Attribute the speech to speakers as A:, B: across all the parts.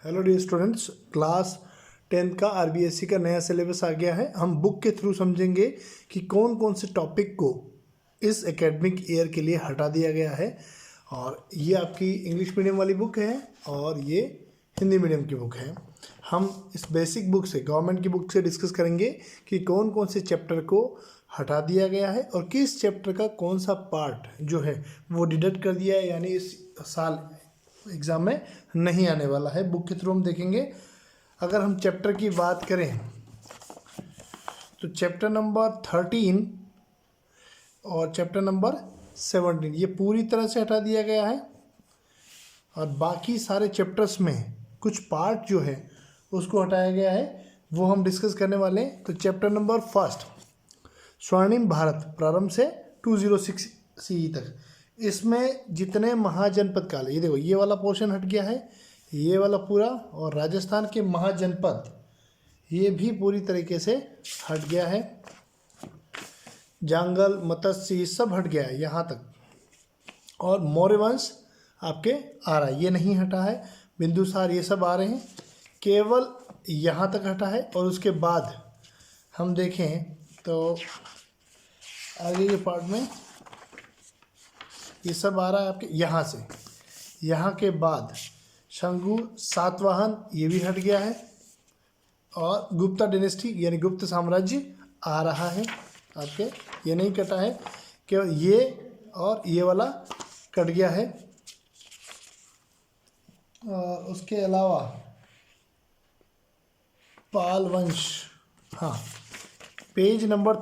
A: Hello dear students, class 10th का RBSC का नया सिलेबस आ गया है। हम बुक के थ्रू समझेंगे कि कौन कौन से टॉपिक को इस एकेडमिक ईयर के लिए हटा दिया गया है। और ये आपकी इंग्लिश मीडियम वाली बुक है और ये हिंदी मीडियम की बुक है। हम इस बेसिक बुक से, गवर्नमेंट की बुक से डिस्कस करेंगे कि कौन कौन से चैप्टर को हटा दिया गया है और किस चैप्टर का कौन सा पार्ट जो है वो डिडक्ट कर दिया है, यानी इस साल एग्ज़ाम में नहीं आने वाला है। बुक के थ्रू हम देखेंगे। अगर हम चैप्टर की बात करें तो चैप्टर नंबर 13 और चैप्टर नंबर 17 ये पूरी तरह से हटा दिया गया है और बाकी सारे चैप्टर्स में कुछ पार्ट जो है उसको हटाया गया है, वो हम डिस्कस करने वाले हैं। तो चैप्टर नंबर 1 स्वर्णिम भारत प्रारंभ से 206 CE तक, इसमें जितने महाजनपद काल, ये देखो ये वाला पोर्शन हट गया है, ये वाला पूरा, और राजस्थान के महाजनपद ये भी पूरी तरीके से हट गया है। जांगल, मत्स्य ये सब हट गया है यहाँ तक। और मौर्य वंश आपके आ रहा है, ये नहीं हटा है। बिंदुसार ये सब आ रहे हैं, केवल यहाँ तक हटा है। और उसके बाद हम देखें तो आगे के पार्ट में ये सब आ रहा है आपके यहाँ से। यहाँ के बाद शंगु, सातवाहन ये भी हट गया है और गुप्ता डायनेस्टी यानी गुप्त साम्राज्य आ रहा है आपके, ये नहीं कटा है, केवल ये और ये वाला कट गया है। और उसके अलावा पाल वंश, हाँ, पेज नंबर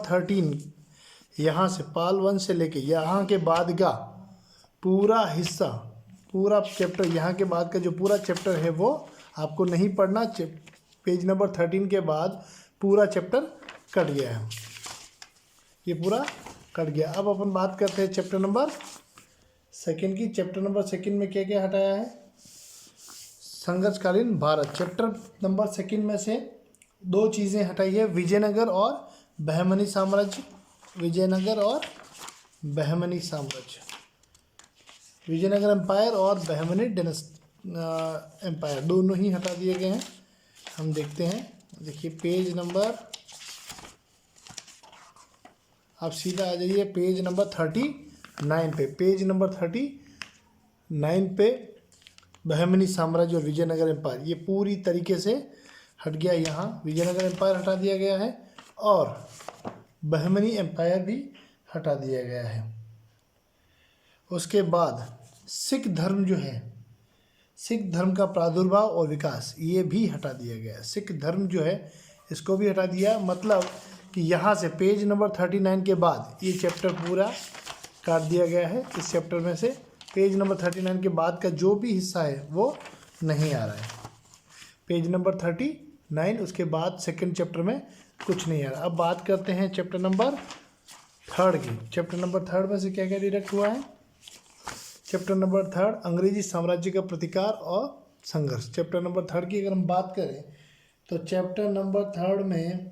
A: 13 यहाँ से पाल वंश से लेके यहाँ के बाद का पूरा हिस्सा, पूरा चैप्टर, यहाँ के बाद का जो पूरा चैप्टर है वो आपको नहीं पढ़ना। पेज नंबर 13 के बाद पूरा चैप्टर कट गया है, ये पूरा कट गया। अब अपन बात करते हैं चैप्टर नंबर 2 की। चैप्टर नंबर 2 में क्या क्या हटाया है? संघर्षकालीन भारत। चैप्टर नंबर 2 में से 2 चीज़ें हटाई है, विजयनगर और बहमनी साम्राज्य। विजयनगर और बहमनी साम्राज्य, विजयनगर एम्पायर और बहमनी एम्पायर दोनों ही हटा दिए गए हैं। हम देखते हैं, देखिए पेज नंबर, आप सीधा आ जाइए पेज नंबर 39 पे। पेज नंबर 39 पे बहमनी साम्राज्य और विजयनगर एम्पायर ये पूरी तरीके से हट गया। यहाँ विजयनगर एम्पायर हटा दिया गया है और बहमनी एम्पायर भी हटा दिया गया है। उसके बाद सिख धर्म जो है, सिख धर्म का प्रादुर्भाव और विकास ये भी हटा दिया गया है। सिख धर्म जो है इसको भी हटा दिया, मतलब कि यहाँ से पेज नंबर 39 के बाद ये चैप्टर पूरा काट दिया गया है। इस चैप्टर में से पेज नंबर 39 के बाद का जो भी हिस्सा है वो नहीं आ रहा है। पेज नंबर 39, उसके बाद 2nd चैप्टर में कुछ नहीं आ रहा। अब बात करते हैं चैप्टर नंबर 3 की। चैप्टर नंबर 3 में से क्या क्या डिडक्ट हुआ है? चैप्टर नंबर 3 अंग्रेजी साम्राज्य का प्रतिकार और संघर्ष। चैप्टर नंबर 3 की अगर हम बात करें तो चैप्टर नंबर 3 में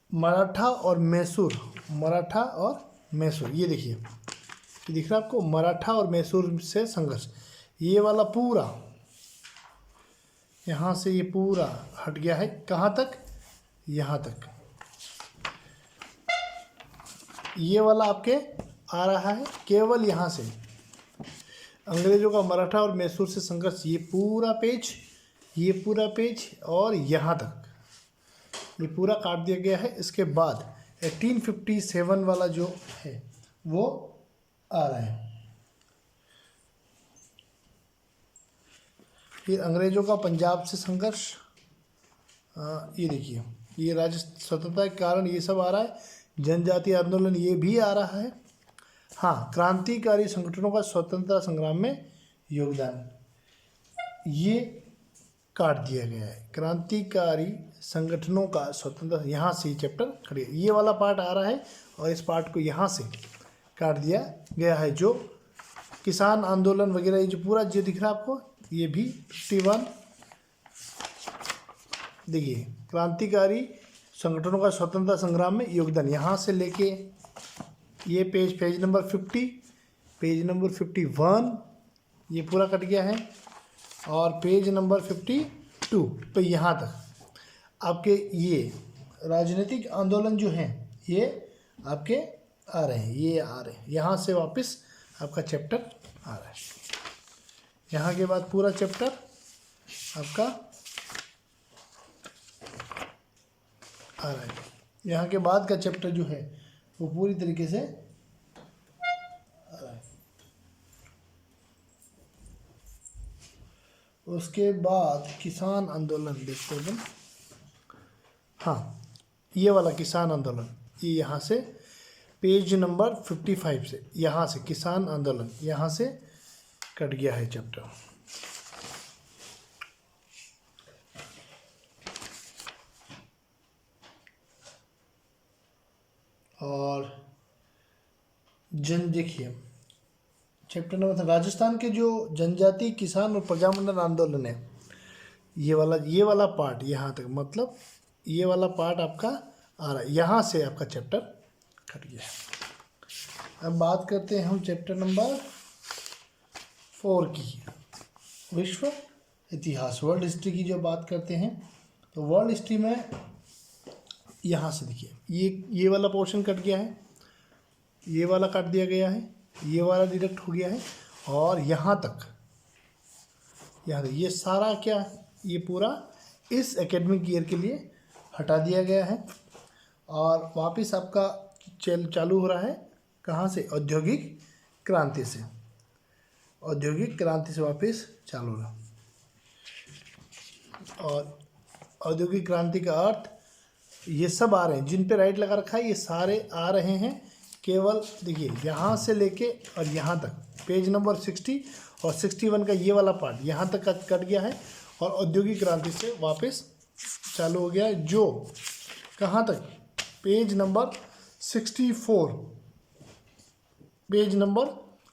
A: मराठा और मैसूर, मराठा और मैसूर, ये देखिए, ये दिख रहा है आपको, मराठा और मैसूर से संघर्ष। ये वाला पूरा यहाँ से ये पूरा हट गया है। कहाँ तक? यहाँ तक। ये वाला आपके आ रहा है केवल यहाँ से, अंग्रेजों का मराठा और मैसूर से संघर्ष, ये पूरा पेज, ये पूरा पेज और यहाँ तक ये पूरा काट दिया गया है। इसके बाद 1857 वाला जो है वो आ रहा है। फिर अंग्रेजों का पंजाब से संघर्ष, ये देखिए, ये राज्य स्वतंत्रता के कारण ये सब आ रहा है। जनजातीय आंदोलन ये भी आ रहा है। हाँ, क्रांतिकारी संगठनों का स्वतंत्रता संग्राम में योगदान, ये काट दिया गया है। क्रांतिकारी संगठनों का स्वतंत्रता, यहाँ से चैप्टर खड़े, ये वाला पार्ट आ रहा है और इस पार्ट को यहाँ से काट दिया गया है। जो किसान आंदोलन वगैरह ये जो पूरा जो दिख रहा है आपको, ये भी 51, देखिए, क्रांतिकारी संगठनों का स्वतंत्रता संग्राम में योगदान, यहाँ से लेके ये पेज नंबर 50, पेज नंबर 51 ये पूरा कट गया है। और पेज नंबर 52 पे यहाँ तक आपके ये राजनीतिक आंदोलन जो हैं ये आपके आ रहे हैं, ये आ रहे हैं। यहाँ से वापस आपका चैप्टर आ रहा है। यहाँ के बाद पूरा चैप्टर आपका आ रहा है। यहाँ के बाद का चैप्टर जो है वो पूरी तरीके से आ रहा है। उसके बाद किसान आंदोलन देखते हैं। हाँ, ये वाला किसान आंदोलन, ये यहाँ से पेज नंबर 55 से, यहाँ से किसान आंदोलन यहाँ से कट गया है चैप्टर। और देखिए चैप्टर नंबर राजस्थान के जो जनजाति किसान और प्रजामंडल आंदोलन है, ये वाला पार्ट यहाँ तक, मतलब ये वाला पार्ट आपका आ रहा है। यहाँ से आपका चैप्टर कट गया है। अब बात करते हैं हम चैप्टर नंबर 4 की, विश्व इतिहास, वर्ल्ड हिस्ट्री की जो बात करते हैं। तो वर्ल्ड हिस्ट्री में यहाँ से देखिए ये वाला पोर्शन कट गया है, ये वाला काट दिया गया है, ये वाला डिडक्ट हो गया है, और यहाँ तक ये सारा क्या है, ये पूरा इस एकेडमिक ईयर के लिए हटा दिया गया है। और वापस आपका चालू हो रहा है कहाँ से, औद्योगिक क्रांति से, औद्योगिक क्रांति से वापस चालू हो रहा। और औद्योगिक क्रांति का अर्थ ये सब आ रहे हैं, जिन पे राइट लगा रखा है ये सारे आ रहे हैं। केवल देखिए यहाँ से लेके और यहाँ तक पेज नंबर 60 और 61 का ये वाला पार्ट यहाँ तक कट गया है, और औद्योगिक क्रांति से वापस चालू हो गया है, जो कहाँ तक, पेज नंबर 64, पेज नंबर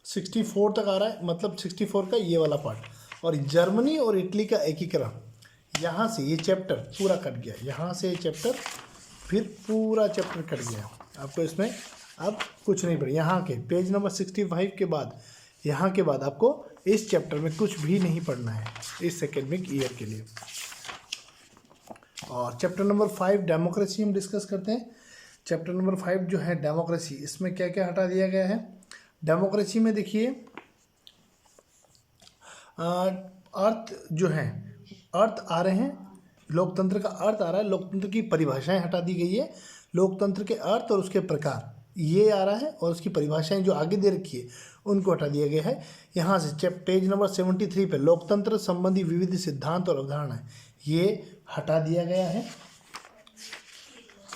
A: 64 तक आ रहा है, मतलब 64 का ये वाला पार्ट। और जर्मनी और इटली का एकीकरण, यहाँ से ये चैप्टर पूरा कट गया, यहाँ से ये चैप्टर फिर पूरा चैप्टर कट गया। आपको इसमें अब कुछ नहीं पड़े, यहाँ के पेज नंबर 65 के बाद, यहाँ के बाद आपको इस चैप्टर में कुछ भी नहीं पढ़ना है इस एकेडमिक ईयर के लिए। और चैप्टर नंबर 5 डेमोक्रेसी हम डिस्कस करते हैं। चैप्टर नंबर 5 जो है डेमोक्रेसी, इसमें क्या क्या हटा दिया गया है। डेमोक्रेसी में देखिए अर्थ जो है, अर्थ आ रहे हैं, लोकतंत्र का अर्थ आ रहा है, लोकतंत्र की परिभाषाएं हटा दी गई है, लोकतंत्र के अर्थ और उसके प्रकार ये आ रहा है, और उसकी परिभाषाएं जो आगे दे रखी है उनको हटा दिया गया है। यहाँ से पेज नंबर 73 पे लोकतंत्र संबंधी विविध सिद्धांत और अवधारणा ये हटा दिया गया है।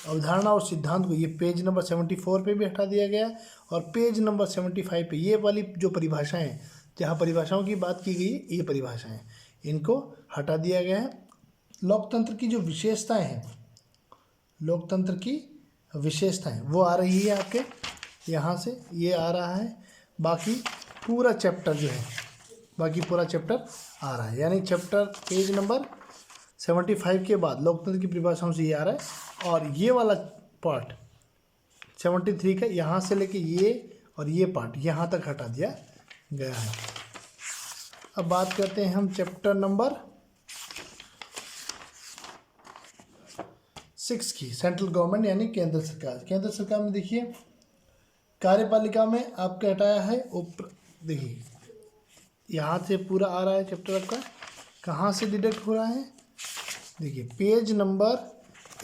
A: अवधारणा और सिद्धांत को ये पेज नंबर 74 पे भी हटा दिया गया है, और पेज नंबर 75 पे ये वाली जो परिभाषाएं, जहाँ परिभाषाओं की बात की गई है, ये परिभाषाएं इनको हटा दिया गया है। लोकतंत्र की जो विशेषताएं हैं, लोकतंत्र की विशेषताएं वो आ रही है आपके यहाँ से, ये आ रहा है। बाकी पूरा चैप्टर जो है, बाकी पूरा चैप्टर आ रहा है, यानी चैप्टर पेज नंबर 75 के बाद लोकतंत्र की परिभाषाओं से ये आ रहा है। और ये वाला पार्ट 73 का यहाँ से लेके ये और ये पार्ट यहाँ तक हटा दिया गया है। अब बात करते हैं हम चैप्टर नंबर 6 की, सेंट्रल गवर्नमेंट यानी केंद्र सरकार। केंद्र सरकार में देखिए कार्यपालिका में आपका हटाया है देखिए यहाँ से पूरा आ रहा है चैप्टर आपका, कहाँ से डिडक्ट हो रहा है, देखिए पेज नंबर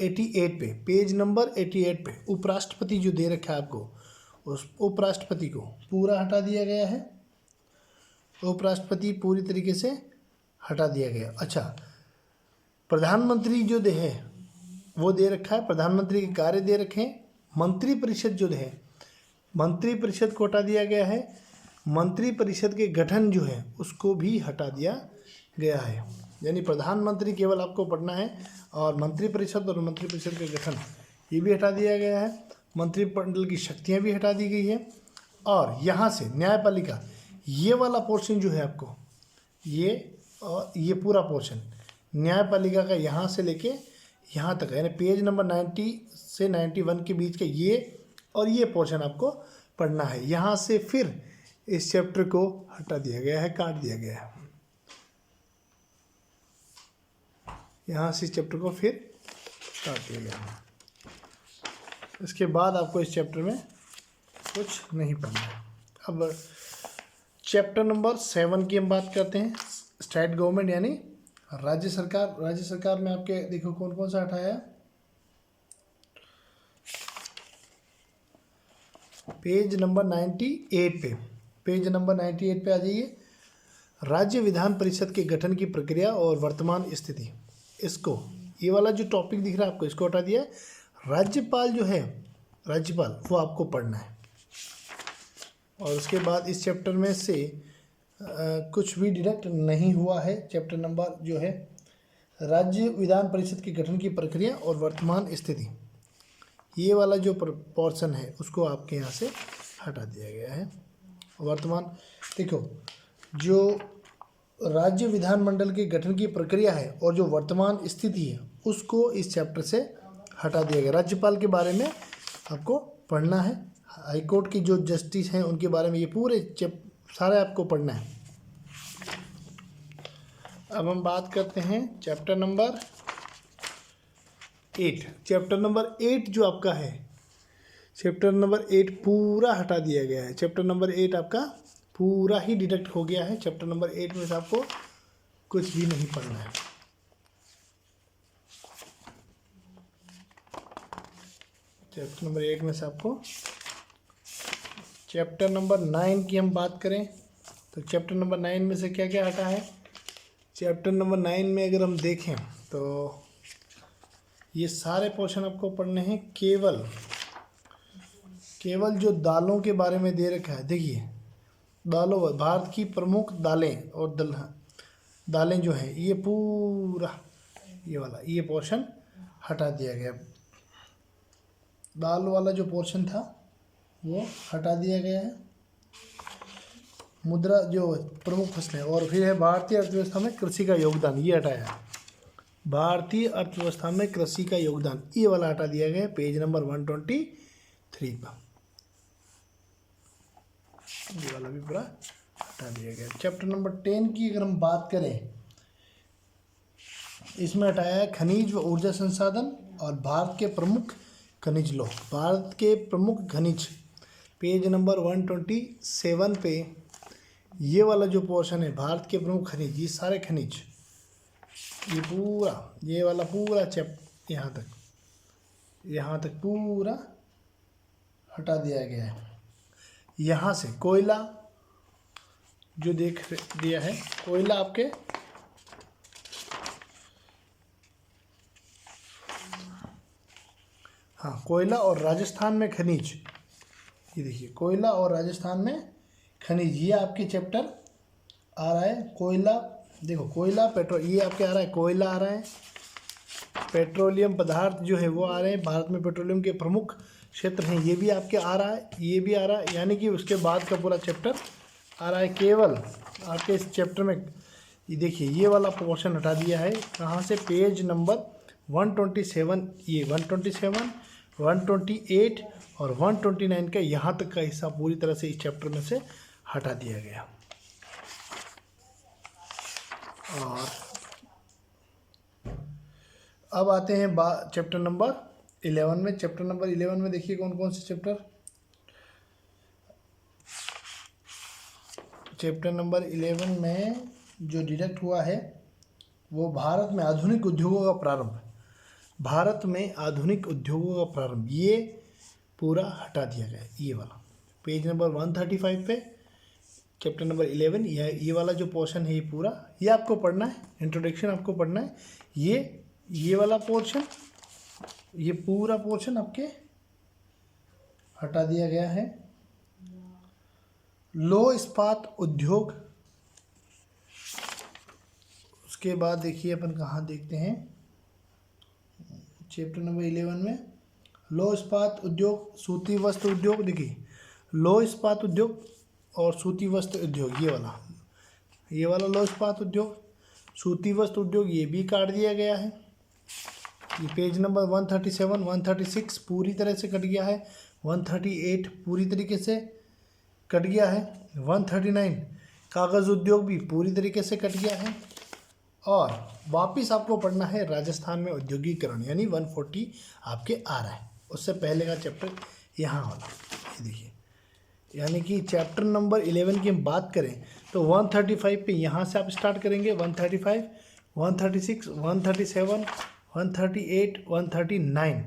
A: 88 पे, पेज नंबर 88 पे उपराष्ट्रपति जो दे रखा है आपको, उस उपराष्ट्रपति को पूरा हटा दिया गया है, उपराष्ट्रपति पूरी तरीके से हटा दिया गया। अच्छा, प्रधानमंत्री जो दे है वो दे रखा है, प्रधानमंत्री के कार्य दे रखे हैं। मंत्री परिषद जो है, मंत्री परिषद को हटा दिया गया है, मंत्री परिषद के गठन जो है उसको भी हटा दिया गया है, यानी प्रधानमंत्री केवल आपको पढ़ना है, और मंत्री परिषद और मंत्री परिषद का गठन ये भी हटा दिया गया है। मंत्रिमंडल की शक्तियाँ भी हटा दी गई है। और यहाँ से न्यायपालिका ये वाला पोर्शन जो है आपको, ये और ये पूरा पोर्शन न्यायपालिका का यहाँ से लेके यहाँ तक, यानी पेज नंबर 90 से 91 के बीच का ये और ये पोर्शन आपको पढ़ना है। यहाँ से फिर इस चैप्टर को हटा दिया गया है, काट दिया गया है। यहाँ से इस चैप्टर को फिर काट दिया गया। इसके बाद आपको इस चैप्टर में कुछ नहीं पढ़ना है। अब चैप्टर नंबर 7 की हम बात करते हैं, स्टेट गवर्नमेंट यानी राज्य सरकार। राज्य सरकार में आपके देखो कौन कौन सा हटाया है। पेज नंबर 98 पे, पेज नंबर 98 पे आ जाइए। राज्य विधान परिषद के गठन की प्रक्रिया और वर्तमान स्थिति, इसको ये वाला जो टॉपिक दिख रहा है आपको, इसको हटा दिया है। राज्यपाल जो है, राज्यपाल वो आपको पढ़ना है। और उसके बाद इस चैप्टर में से कुछ भी डिडक्ट नहीं हुआ है। चैप्टर नंबर जो है राज्य विधान परिषद के गठन की प्रक्रिया और वर्तमान स्थिति, ये वाला जो पोर्शन है उसको आपके यहाँ से हटा दिया गया है। वर्तमान देखो, जो राज्य विधानमंडल के गठन की प्रक्रिया है और जो वर्तमान स्थिति है उसको इस चैप्टर से हटा दिया गया। राज्यपाल के बारे में आपको पढ़ना है, हाईकोर्ट की जो जस्टिस हैं उनके बारे में ये पूरे सारे आपको पढ़ना है। अब हम बात करते हैं चैप्टर नंबर 8। चैप्टर नंबर 8 जो आपका है, चैप्टर नंबर 8 पूरा हटा दिया गया है। चैप्टर नंबर 8 आपका पूरा ही डिडक्ट हो गया है। चैप्टर नंबर 8 में से आपको कुछ भी नहीं पढ़ना है। चैप्टर नंबर 8 में से आपको, चैप्टर नंबर 9 की हम बात करें तो चैप्टर नंबर 9 में से क्या क्या हटा है। चैप्टर नंबर 9 में अगर हम देखें तो ये सारे पोर्शन आपको पढ़ने हैं। केवल जो दालों के बारे में दे रखा है, देखिए दालों, भारत की प्रमुख दालें और दालें जो हैं ये पूरा ये वाला ये पोर्शन हटा दिया गया। दाल वाला जो पोर्शन था वो हटा दिया गया है। मुद्रा जो प्रमुख फसलें, और फिर है भारतीय अर्थव्यवस्था में कृषि का योगदान, ये हटाया है। भारतीय अर्थव्यवस्था में कृषि का योगदान ये वाला हटा दिया गया है पेज नंबर 123 पर। ये वाला भी पूरा हटा दिया गया। चैप्टर नंबर 10 की अगर हम बात करें, इसमें हटाया है खनिज व ऊर्जा संसाधन और भारत के प्रमुख खनिज लो। भारत के प्रमुख खनिज पेज नंबर 127 पे ये वाला जो पोर्शन है, भारत के प्रमुख खनिज, ये सारे खनिज, ये पूरा ये वाला पूरा यहाँ तक पूरा हटा दिया गया है। यहाँ से कोयला जो देख दिया है, कोयला आपके हाँ, कोयला और राजस्थान में खनिज, ये देखिए कोयला और राजस्थान में खनिज, ये आपके चैप्टर आ रहा है। कोयला देखो, कोयला पेट्रोल ये आपके आ रहा है, कोयला आ रहा है, पेट्रोलियम पदार्थ जो है वो आ रहे हैं। भारत में पेट्रोलियम के प्रमुख क्षेत्र हैं, ये भी आपके आ रहा है, ये भी आ रहा है। यानी कि उसके बाद का पूरा चैप्टर आ रहा है। केवल आपके इस चैप्टर में ये देखिए ये वाला पोर्शन हटा दिया है। कहाँ से, पेज नंबर 127, ये 127, 128 और 129 का यहाँ तक का हिस्सा पूरी तरह से इस चैप्टर में से हटा दिया गया। और अब आते हैं चैप्टर नंबर 11 में। चैप्टर नंबर 11 में देखिए कौन कौन से चैप्टर नंबर 11 में जो डिडक्ट हुआ है वो भारत में आधुनिक उद्योगों का प्रारंभ। भारत में आधुनिक उद्योगों का प्रारंभ ये पूरा हटा दिया गया। ये वाला पेज नंबर 135 पे चैप्टर नंबर 11 ये वाला जो पोर्शन है ये पूरा ये आपको पढ़ना है। इंट्रोडक्शन आपको पढ़ना है। ये वाला पोर्शन, ये पूरा पोर्शन आपके हटा दिया गया है। लौह इस्पात उद्योग, उसके बाद देखिए अपन कहाँ देखते हैं चैप्टर नंबर 11 में लौह इस्पात उद्योग, सूती वस्त्र उद्योग। देखिए लौह इस्पात उद्योग और सूती वस्त्र उद्योग, ये वाला लौह इस्पात उद्योग, सूती वस्त्र उद्योग ये भी काट दिया गया है। ये पेज नंबर 137, 136 पूरी तरह से कट गया है। 138 पूरी तरीके से कट गया है। 139 कागज़ उद्योग भी पूरी तरीके से कट गया है। और वापस आपको पढ़ना है राजस्थान में औद्योगिकरण, यानी 140 आपके आ रहा है। उससे पहले का चैप्टर यहाँ वाला, ये देखिए, यानी कि चैप्टर नंबर 11 की हम बात करें तो 135 पे यहाँ से आप स्टार्ट करेंगे, 135, 136, 137, 138, 139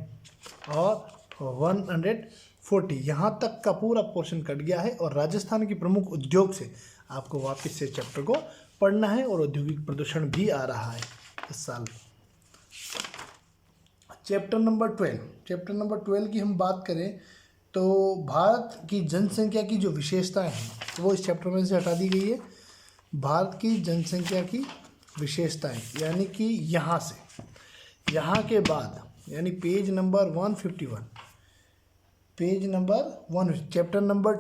A: और 140, यहाँ तक का पूरा पोर्शन कट गया है। और राजस्थान की प्रमुख उद्योग से आपको वापस से चैप्टर को पढ़ना है। और औद्योगिक प्रदूषण भी आ रहा है इस साल। चैप्टर नंबर 12 की हम बात करें तो भारत की जनसंख्या की जो विशेषताएं हैं वो इस चैप्टर में से हटा दी गई है। भारत की जनसंख्या की विशेषताएं, यानी कि यहाँ से, यहाँ के बाद, यानी page number 151, page number 1, chapter number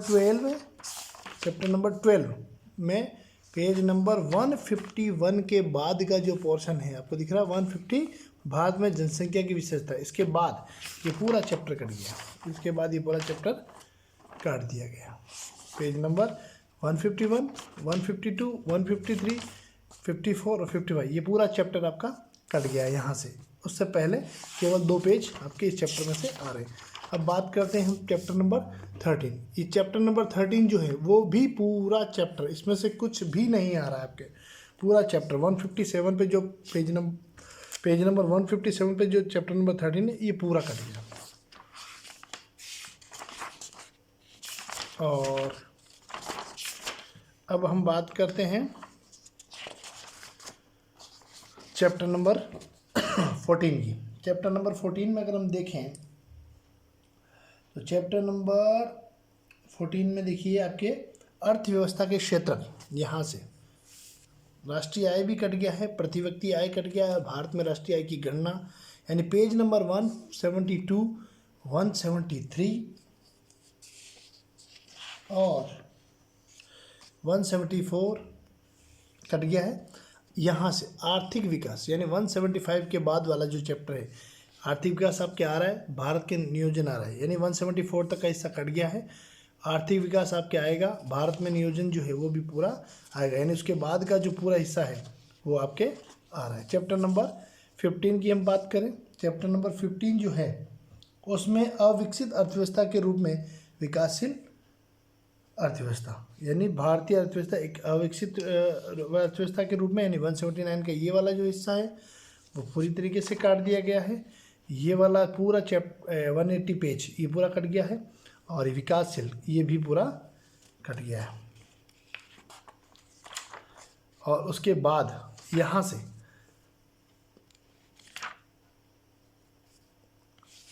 A: 12 में पेज नंबर 151 के बाद का जो पोर्शन है आपको दिख रहा है 150, भारत में जनसंख्या की विशेषता। इसके बाद ये पूरा चैप्टर कट गया, इसके बाद ये पूरा चैप्टर काट दिया गया। पेज नंबर 151, 152, 153, 54 और 55, ये पूरा चैप्टर आपका कट गया यहाँ से। उससे पहले केवल 2 पेज आपके इस चैप्टर में से आ रहे हैं। अब बात करते हैं हम चैप्टर नंबर 13। ये चैप्टर नंबर 13 जो है वो भी पूरा चैप्टर, इसमें से कुछ भी नहीं आ रहा है आपके, पूरा चैप्टर 157 पे जो पेज नंबर 157 पे जो चैप्टर नंबर 13 है ये पूरा कट गया। और अब हम बात करते हैं चैप्टर नंबर 14 की। चैप्टर नंबर 14 में अगर हम देखें तो चैप्टर नंबर 14 में देखिए आपके अर्थव्यवस्था के क्षेत्र, यहाँ से राष्ट्रीय आय भी कट गया है, प्रति व्यक्ति आय कट गया है, भारत में राष्ट्रीय आय की गणना, यानी पेज नंबर 172, 173 और 174 कट गया है। यहाँ से आर्थिक विकास, यानी 175 के बाद वाला जो चैप्टर है आर्थिक विकास आपके आ रहा है, भारत के नियोजन आ रहा है, यानी 174 तक का हिस्सा कट गया है। आर्थिक विकास आपके आएगा, भारत में नियोजन जो है वो भी पूरा आएगा, यानी उसके बाद का जो पूरा हिस्सा है वो आपके आ रहा है। चैप्टर नंबर 15 की हम बात करें, चैप्टर नंबर 15 जो है उसमें अविकसित अर्थव्यवस्था के रूप में विकासशील अर्थव्यवस्था, यानी भारतीय अर्थव्यवस्था एक अविकसित अर्थव्यवस्था के रूप में, यानी 179 का ये वाला जो हिस्सा है वो पूरी तरीके से काट दिया गया है। ये वाला पूरा 180 पेज ये पूरा कट गया है। और विकासशील ये भी पूरा कट गया है। और उसके बाद यहाँ से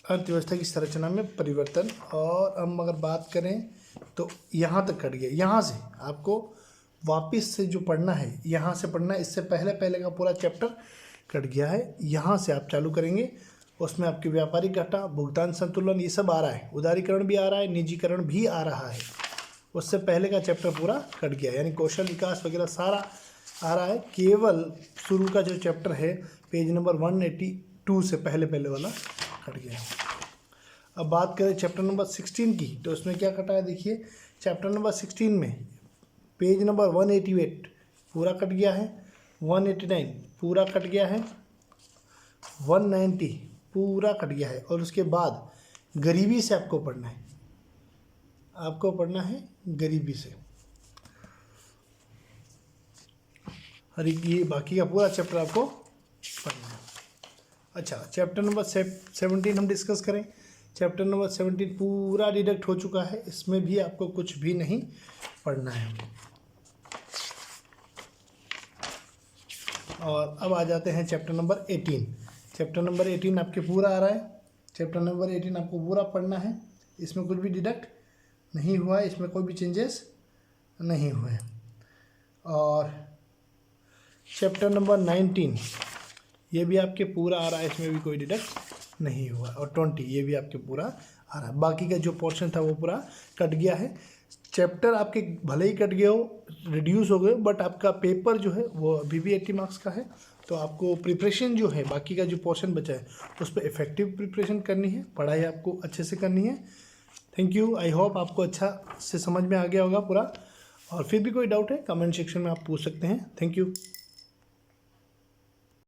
A: अर्थव्यवस्था की संरचना में परिवर्तन, और हम अगर बात करें तो यहाँ तक कट गया। यहाँ से आपको वापस से जो पढ़ना है यहाँ से पढ़ना है, इससे पहले का पूरा चैप्टर कट गया है। यहाँ से आप चालू करेंगे, उसमें आपके व्यापारिक घाटा, भुगतान संतुलन ये सब आ रहा है, उदारीकरण भी आ रहा है, निजीकरण भी आ रहा है। उससे पहले का चैप्टर पूरा कट गया, यानी कौशल विकास वगैरह सारा आ रहा है। केवल शुरू का जो चैप्टर है पेज नंबर 182 से पहले वाला कट गया। अब बात करें चैप्टर नंबर 16 की, तो उसमें क्या कटा है देखिए। चैप्टर नंबर 16 में पेज नंबर 188 पूरा कट गया है, 189 पूरा कट गया है, 190 पूरा कट गया है। और उसके बाद गरीबी से आपको पढ़ना है, आपको पढ़ना है गरीबी से। हर एक ये बाकी का पूरा चैप्टर आपको पढ़ना है। अच्छा, चैप्टर नंबर 17 हम डिस्कस करें। चैप्टर नंबर 17 पूरा डिडक्ट हो चुका है, इसमें भी आपको कुछ भी नहीं पढ़ना है। और अब आ जाते हैं चैप्टर नंबर 18। चैप्टर नंबर 18 आपके पूरा आ रहा है। चैप्टर नंबर 18 आपको पूरा पढ़ना है, इसमें कुछ भी डिडक्ट नहीं हुआ है, इसमें कोई भी चेंजेस नहीं हुए। और चैप्टर नंबर 19 ये भी आपके पूरा आ रहा है, इसमें भी कोई डिडक्ट नहीं हुआ। और 20 ये भी आपके पूरा आ रहा है। बाकी का जो पोर्शन था वो पूरा कट गया है। चैप्टर आपके भले ही कट गए हो, रिड्यूस हो गए, बट आपका पेपर जो है वो अभी भी 80 मार्क्स का है। तो आपको प्रिपरेशन जो है, बाकी का जो पोर्शन बचा है उस पर इफेक्टिव प्रिपरेशन करनी है, पढ़ाई आपको अच्छे से करनी है। Thank you. आई होप आपको अच्छा से समझ में आ गया होगा पूरा। और फिर भी कोई डाउट है कमेंट सेक्शन में आप पूछ सकते हैं। Thank you.